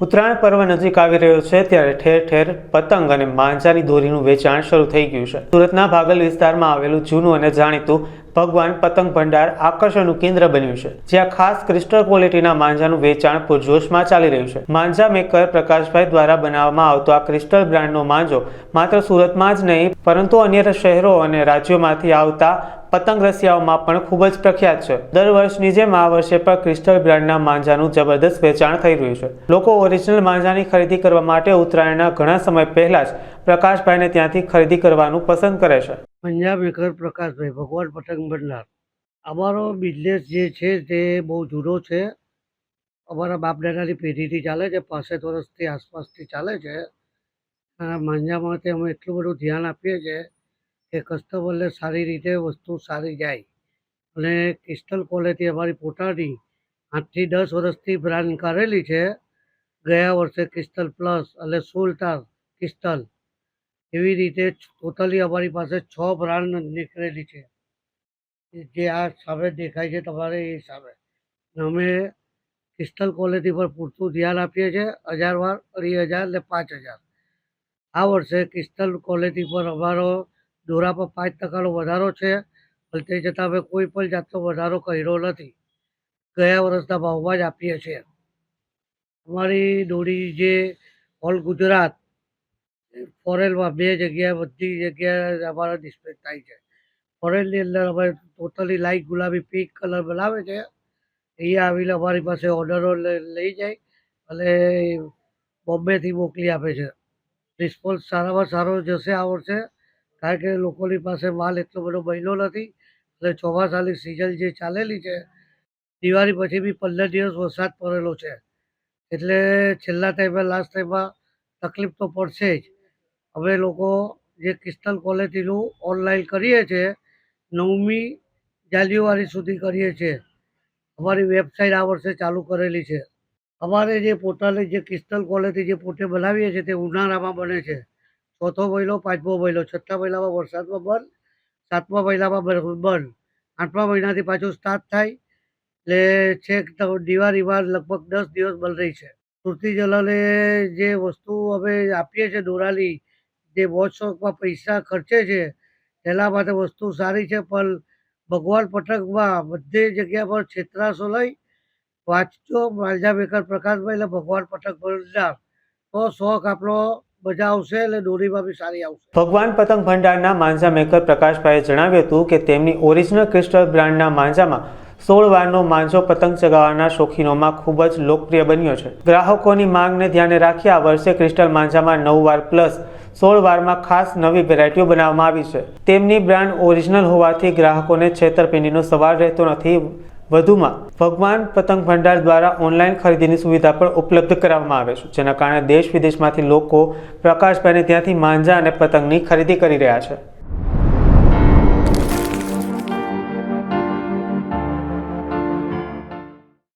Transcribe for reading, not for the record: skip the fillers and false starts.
ઉત્તરાયણ પર્વ નજીક આવી રહ્યો છે ત્યારે ઠેર ઠેર પતંગ અને માંજાની દોરીનું વેચાણ શરૂ થઈ ગયું છે। સુરતના ભાગલ વિસ્તારમાં આવેલું જૂનું અને જાણીતું ભગવાન પતંગ ભંડાર આકર્ષણનું કેન્દ્ર બન્યું છે, જ્યાં ખાસ ક્રિસ્ટલ ક્વોલિટીના માંજાનું વેચાણ પૂરજોશમાં ચાલી રહ્યું છે। માંજા મેકર પ્રકાશભાઈ દ્વારા બનાવવામાં આવતો આ ક્રિસ્ટલ બ્રાન્ડનો માંજો માત્ર સુરતમાં જ નહીં પરંતુ અન્ય શહેરો અને રાજ્યોમાંથી આવતા પતંગ રસિયાઓમાં પણ ખૂબ જ પ્રખ્યાત છે। દર વર્ષની જેમ આ વર્ષે પણ ક્રિસ્ટલ બ્રાન્ડના માંજાનું જબરદસ્ત વેચાણ થઈ રહ્યું છે। લોકો ઓરિજિનલ માંજાની ખરીદી કરવા માટે ઉત્તરાયણના ઘણા સમય પહેલા જ પ્રકાશભાઈને ત્યાંથી ખરીદી કરવાનું પસંદ કરે છે। પંજાબ મેકર પ્રકાશભાઈ ભગવાન પતંગ ભંડાર અમારો બિઝનેસ જે છે તે બહુ જૂનો છે। અમારા બાપ દાદાની પેઢીથી ચાલે છે, 65 વર્ષથી આસપાસથી ચાલે છે। આ માંજામાં અમે એટલું બધું ધ્યાન આપીએ છીએ કે કસ્ટમરને સારી રીતે વસ્તુ સારી જાય અને ક્રિસ્ટલ ક્વોલિટી અમારી પોતાની 8 થી 10 વર્ષથી બ્રાન્ડ કાઢેલી છે। ગયા વર્ષે ક્રિસ્ટલ પ્લસ અને સુલતાન ક્રિસ્ટલ એવી રીતે ટોટલી અમારી પાસે 6 બ્રાન્ડ નીકળેલી છે, જે આ સામે દેખાય છે તમારે એ સામે। અમે ક્રિસ્ટલ ક્વોલિટી પર પૂરતું ધ્યાન આપીએ છીએ। 1000 વાર 2000 ને 5000 આ વર્ષે ક્રિસ્ટલ ક્વોલિટી પર અમારો દોરા પર 5% વધારો છે, પણ તે છતાં અમે કોઈ પણ જાતનો વધારો કર્યો નથી। ગયા વર્ષના ભાવમાં જ આપીએ છીએ। અમારી દોરી જે ઓલ ગુજરાત ફોરેનમાં 2 જગ્યાએ બધી જગ્યાએ અમારા ડિસ્પ્લે થાય છે। ફોરેનની અંદર અમે ટોટલી લાઇટ ગુલાબી પિંક કલર બનાવે છે, અહીંયા આવીને અમારી પાસે ઓર્ડરો લઈ જાય અને બોમ્બેથી મોકલી આપે છે। રિસ્પોન્સ સારામાં સારો જશે આ વર્ષે, કારણ કે લોકોની પાસે માલ એટલો બધો બન્યો નથી અને ચોમાસાની સિઝન જે ચાલેલી છે, દિવાળી પછી બી 15 દિવસ વરસાદ પડેલો છે, એટલે છેલ્લા ટાઈમે લાસ્ટ ટાઈમમાં તકલીફ તો પડશે જ। અમે લોકો જે ક્રિસ્ટલ ક્વોલિટીનું ઓનલાઈન કરીએ છીએ 9મી જાન્યુઆરી સુધી કરીએ છીએ। અમારી વેબસાઇટ આ વર્ષે ચાલુ કરેલી છે। અમારે જે પોતાની જે ક્રિસ્ટલ ક્વોલિટી જે પોતે બનાવીએ છીએ તે ઉનાળામાં બને છે। 4થો મહિનો 5મો મહિનો 6થા મહિનામાં વરસાદમાં બંધ, 7મા મહિનામાં બંધ, 8મા મહિનાથી પાછું સ્ટાર્ટ થાય એટલે છેક દિવાળીમાં લગભગ 10 દિવસ બંધ રહી છે। સુરતી જલાને જે વસ્તુ અમે આપીએ છીએ દોરાની, જે વોચશોપમાં પૈસા ખર્ચે છે તેના માટે વસ્તુ સારી છે, પણ ભગવાન પતંગમાં બધી જગ્યા પર છેતરાશો લઈ વાંચજો માંજા મેકર પ્રકાશભાઈ એટલે ભગવાન પતંગ ભંડાર, તો શોખ આપણો મજા આવશે એટલે દોરીમાં બી સારી આવશે। ભગવાન પતંગ ભંડારના માંજા મેકર પ્રકાશભાઈએ જણાવ્યું હતું કે તેમની ઓરિજિનલ ક્રિસ્ટલ બ્રાન્ડના માંજામાં 16 વારનો માંજો પતંગ ચગાવવાના શોખીનોમાં ખૂબ જ લોકપ્રિય બન્યો છે। ગ્રાહકોની માંગને ધ્યાને રાખી આ વર્ષે ક્રિસ્ટલ માંજામાં 9 વાર પ્લસ 16 વારમાં ખાસ નવી વેરાયટીઓ બનાવવામાં આવી છે। તેમની બ્રાન્ડ ઓરિજિનલ હોવાથી ગ્રાહકોને છેતરપિંડીનો સવાલ રહેતો નથી। વધુમાં ભગવાન પતંગ ભંડાર દ્વારા ઓનલાઈન ખરીદીની સુવિધા પણ ઉપલબ્ધ કરાવવામાં આવે છે, જેના કારણે દેશ વિદેશમાંથી લોકો પ્રકાશભાઈને ત્યાંથી માંજા અને પતંગની ખરીદી કરી રહ્યા છે।